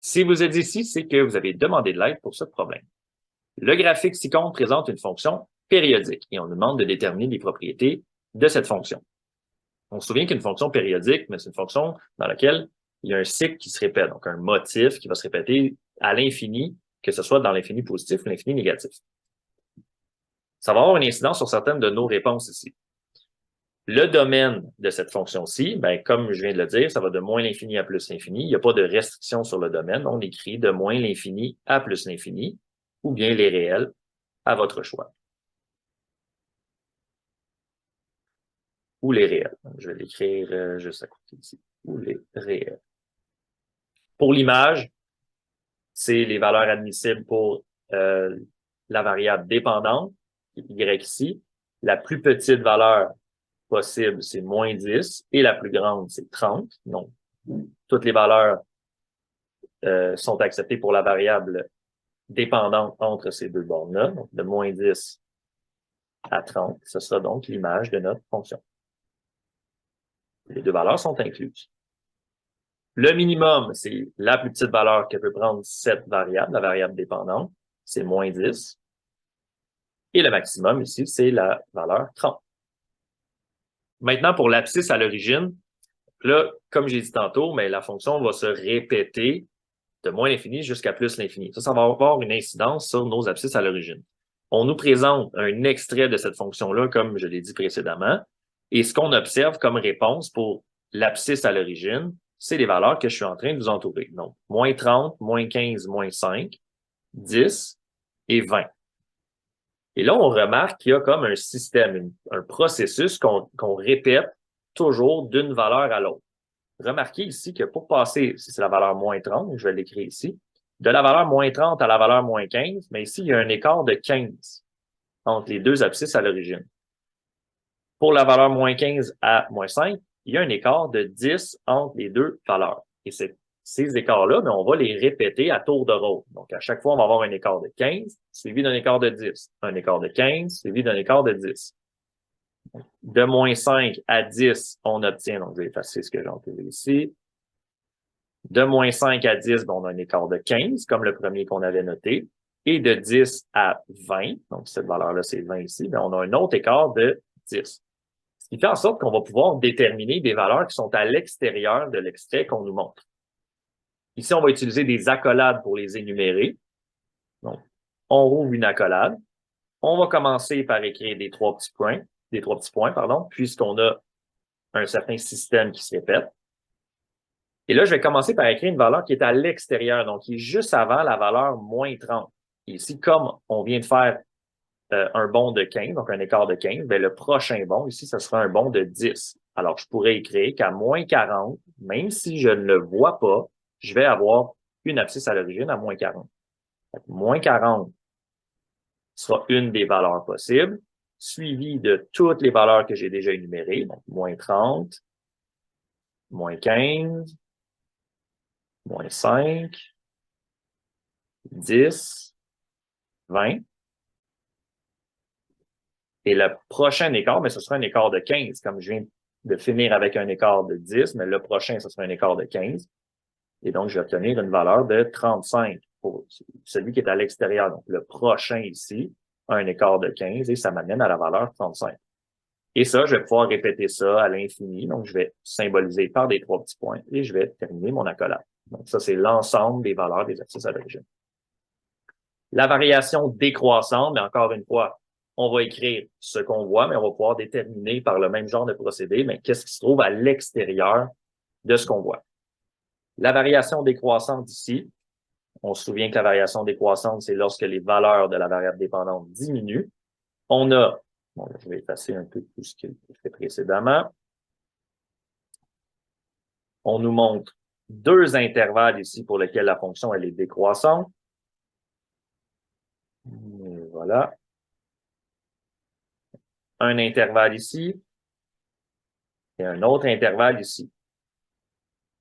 Si vous êtes ici, c'est que vous avez demandé de l'aide pour ce problème. Le graphique ci-contre présente une fonction périodique et on nous demande de déterminer les propriétés de cette fonction. On se souvient qu'une fonction périodique, mais c'est une fonction dans laquelle il y a un cycle qui se répète, donc un motif qui va se répéter à l'infini, que ce soit dans l'infini positif ou l'infini négatif. Ça va avoir une incidence sur certaines de nos réponses ici. Le domaine de cette fonction-ci, ben, comme je viens de le dire, ça va de moins l'infini à plus l'infini. Il n'y a pas de restriction sur le domaine. On écrit de moins l'infini à plus l'infini, ou bien les réels à votre choix. Ou les réels. Je vais l'écrire juste à côté ici. Ou les réels. Pour l'image, c'est les valeurs admissibles pour la variable dépendante, y ici. La plus petite valeur possible, c'est moins 10, et la plus grande, c'est 30. Donc, toutes les valeurs sont acceptées pour la variable dépendante entre ces deux bornes-là, donc de moins 10 à 30. Ce sera donc l'image de notre fonction. Les deux valeurs sont incluses. Le minimum, c'est la plus petite valeur que peut prendre cette variable, la variable dépendante, c'est moins 10. Et le maximum ici, c'est la valeur 30. Maintenant, pour l'abscisse à l'origine, là, comme j'ai dit tantôt, mais la fonction va se répéter de moins l'infini jusqu'à plus l'infini. Ça va avoir une incidence sur nos abscisses à l'origine. On nous présente un extrait de cette fonction-là, comme je l'ai dit précédemment, et ce qu'on observe comme réponse pour l'abscisse à l'origine, c'est les valeurs que je suis en train de vous entourer. Donc, moins 30, moins 15, moins 5, 10 et 20. Et là, on remarque qu'il y a comme un système, un processus qu'on répète toujours d'une valeur à l'autre. Remarquez ici que pour passer, si c'est la valeur moins 30, je vais l'écrire ici, de la valeur moins 30 à la valeur moins 15, mais ici, il y a un écart de 15 entre les deux abscisses à l'origine. Pour la valeur moins 15 à moins 5, il y a un écart de 10 entre les deux valeurs. Et ces écarts-là, mais on va les répéter à tour de rôle. Donc, à chaque fois, on va avoir un écart de 15, suivi d'un écart de 10. Un écart de 15, suivi d'un écart de 10. De moins 5 à 10, on obtient, donc je vais effacer ce que j'ai entouré ici. De moins 5 à 10, on a un écart de 15, comme le premier qu'on avait noté. Et de 10 à 20, donc cette valeur-là, c'est 20 ici, on a un autre écart de 10. Ce qui fait en sorte qu'on va pouvoir déterminer des valeurs qui sont à l'extérieur de l'extrait qu'on nous montre. Ici, on va utiliser des accolades pour les énumérer. Donc, on rouvre une accolade. On va commencer par écrire des trois petits points, puisqu'on a un certain système qui se répète. Et là, je vais commencer par écrire une valeur qui est à l'extérieur, donc qui est juste avant la valeur moins 30. Et ici, comme on vient de faire un bond de 15, donc un écart de 15, bien, le prochain bond, ici, ce sera un bond de 10. Alors, je pourrais écrire qu'à moins 40, même si je ne le vois pas, je vais avoir une abscisse à l'origine à moins 40. Donc, moins 40 sera une des valeurs possibles, suivie de toutes les valeurs que j'ai déjà énumérées, donc moins 30, moins 15, moins 5, 10, 20. Et le prochain écart, mais ce sera un écart de 15, comme je viens de finir avec un écart de 10, mais le prochain, ce sera un écart de 15. Et donc, je vais obtenir une valeur de 35 pour celui qui est à l'extérieur. Donc, le prochain ici a un écart de 15 et ça m'amène à la valeur 35. Et ça, je vais pouvoir répéter ça à l'infini. Donc, je vais symboliser par des trois petits points et je vais terminer mon accolade. Donc, ça, c'est l'ensemble des valeurs des abscisses à l'origine. La variation décroissante, mais encore une fois, on va écrire ce qu'on voit, mais on va pouvoir déterminer par le même genre de procédé, mais qu'est-ce qui se trouve à l'extérieur de ce qu'on voit. La variation décroissante ici, on se souvient que la variation décroissante, c'est lorsque les valeurs de la variable dépendante diminuent. On a, bon, je vais effacer un peu tout ce qui a fait précédemment. On nous montre deux intervalles ici pour lesquels la fonction elle est décroissante. Et voilà. Un intervalle ici et un autre intervalle ici.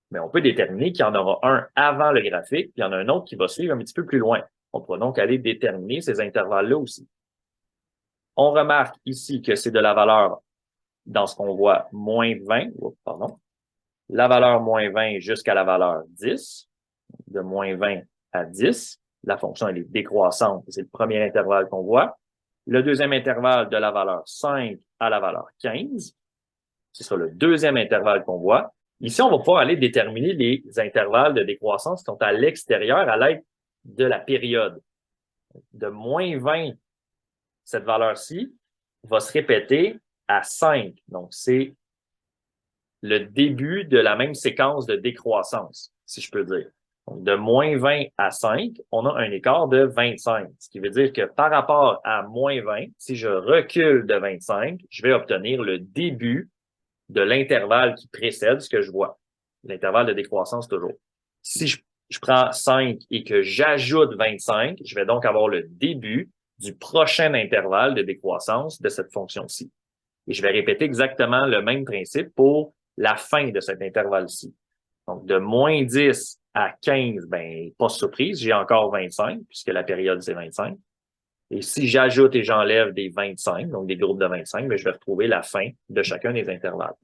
Mais on peut déterminer qu'il y en aura un avant le graphique, puis il y en a un autre qui va suivre un petit peu plus loin. On pourra donc aller déterminer ces intervalles-là aussi. On remarque ici que c'est de la valeur, dans ce qu'on voit, moins 20, pardon, la valeur moins 20 jusqu'à la valeur 10. de moins 20 à 10. La fonction, elle est décroissante. C'est le premier intervalle qu'on voit. Le deuxième intervalle de la valeur 5 à la valeur 15. Ce sera le deuxième intervalle qu'on voit. Ici, on va pouvoir aller déterminer les intervalles de décroissance qui sont à l'extérieur à l'aide de la période. De moins 20, cette valeur-ci va se répéter à 5. Donc, c'est le début de la même séquence de décroissance, si je peux dire. Donc, de moins 20 à 5, on a un écart de 25, ce qui veut dire que par rapport à moins 20, si je recule de 25, je vais obtenir le début de l'intervalle qui précède ce que je vois. L'intervalle de décroissance toujours. Si je prends 5 et que j'ajoute 25, je vais donc avoir le début du prochain intervalle de décroissance de cette fonction-ci. Et je vais répéter exactement le même principe pour la fin de cet intervalle-ci. Donc, de moins 10 à 15, ben, pas surprise, j'ai encore 25, puisque la période, c'est 25. Et si j'ajoute et j'enlève des 25, donc des groupes de 25, ben, je vais retrouver la fin de chacun des intervalles.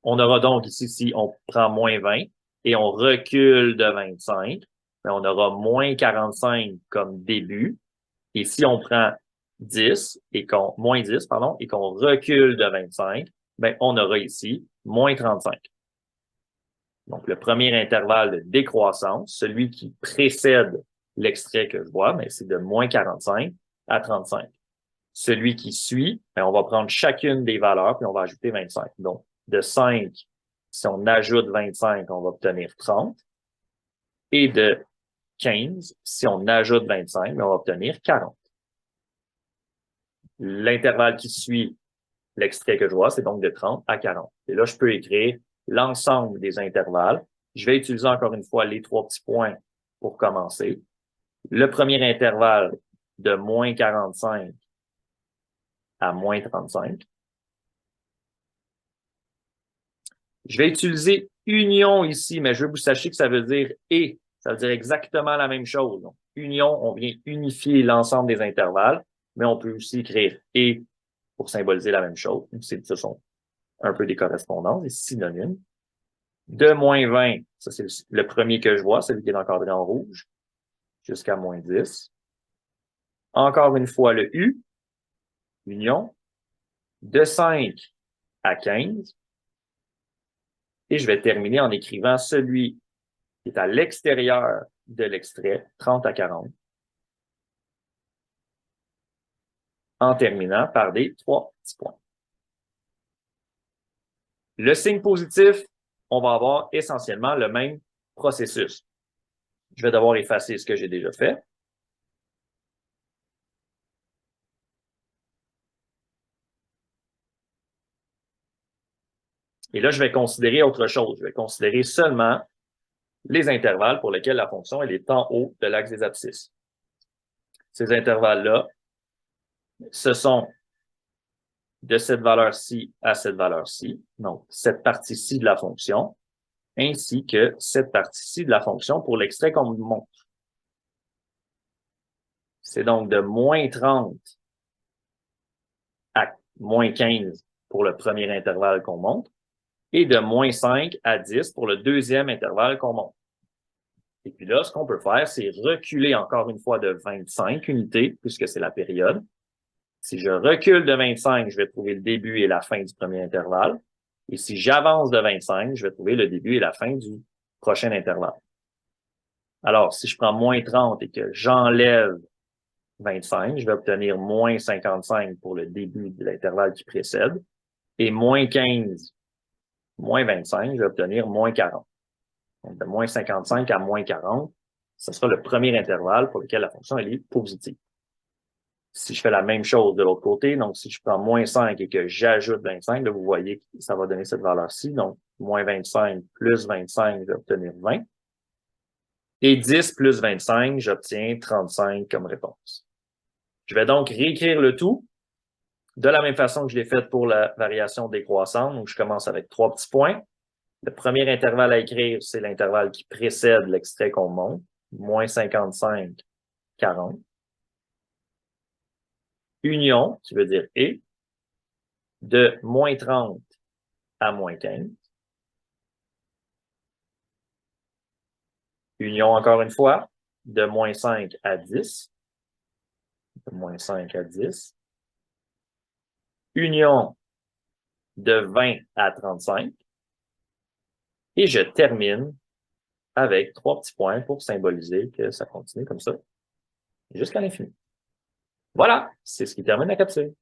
On aura donc ici, si on prend moins 20 et on recule de 25, ben, on aura moins 45 comme début. Et si on prend 10 et moins 10, pardon, et qu'on recule de 25, ben, on aura ici moins 35. Donc, le premier intervalle de décroissance, celui qui précède l'extrait que je vois, ben, c'est de moins 45 à 35. Celui qui suit, ben, on va prendre chacune des valeurs puis on va ajouter 25. Donc, de 5, si on ajoute 25, on va obtenir 30. Et de 15, si on ajoute 25, ben, on va obtenir 40. L'intervalle qui suit l'extrait que je vois, c'est donc de 30 à 40. Et là, je peux écrire l'ensemble des intervalles. Je vais utiliser encore une fois les 3 petits points pour commencer. Le premier intervalle de moins 45 à moins 35. Je vais utiliser union ici, mais je veux que vous sachiez que ça veut dire et. Ça veut dire exactement la même chose. Donc, union, on vient unifier l'ensemble des intervalles, mais on peut aussi écrire et pour symboliser la même chose. Ce sont un peu des correspondances, des synonymes. De moins 20, ça c'est le premier que je vois, celui qui est encadré en rouge, jusqu'à moins 10. Encore une fois, le U, union, de 5 à 15. Et je vais terminer en écrivant celui qui est à l'extérieur de l'extrait, 30 à 40, en terminant par des 3 petits points. Le signe positif, on va avoir essentiellement le même processus. Je vais devoir effacer ce que j'ai déjà fait. Et là, je vais considérer autre chose. Je vais considérer seulement les intervalles pour lesquels la fonction elle est en haut de l'axe des abscisses. Ces intervalles-là, ce sont de cette valeur-ci à cette valeur-ci, donc cette partie-ci de la fonction, ainsi que cette partie-ci de la fonction pour l'extrait qu'on nous montre. C'est donc de moins 30 à moins 15 pour le premier intervalle qu'on montre, et de moins 5 à 10 pour le deuxième intervalle qu'on montre. Et puis là, ce qu'on peut faire, c'est reculer encore une fois de 25 unités, puisque c'est la période. Si je recule de 25, je vais trouver le début et la fin du premier intervalle. Et si j'avance de 25, je vais trouver le début et la fin du prochain intervalle. Alors, si je prends moins 30 et que j'enlève 25, je vais obtenir moins 55 pour le début de l'intervalle qui précède. Et moins 15, moins 25, je vais obtenir moins 40. Donc, de moins 55 à moins 40, ce sera le premier intervalle pour lequel la fonction elle est positive. Si je fais la même chose de l'autre côté, donc si je prends moins 5 et que j'ajoute 25, là, vous voyez que ça va donner cette valeur-ci. Donc, moins 25 plus 25, je vais obtenir 20. Et 10 plus 25, j'obtiens 35 comme réponse. Je vais donc réécrire le tout de la même façon que je l'ai fait pour la variation décroissante. Donc, je commence avec 3 petits points. Le premier intervalle à écrire, c'est l'intervalle qui précède l'extrait qu'on monte, moins 55, 40. Union, qui veut dire et, de moins 30 à moins 15. Union, encore une fois, de moins 5 à 10. De moins 5 à 10. Union de 20 à 35. Et je termine avec 3 petits points pour symboliser que ça continue comme ça jusqu'à l'infini. Voilà, c'est ce qui termine la capsule.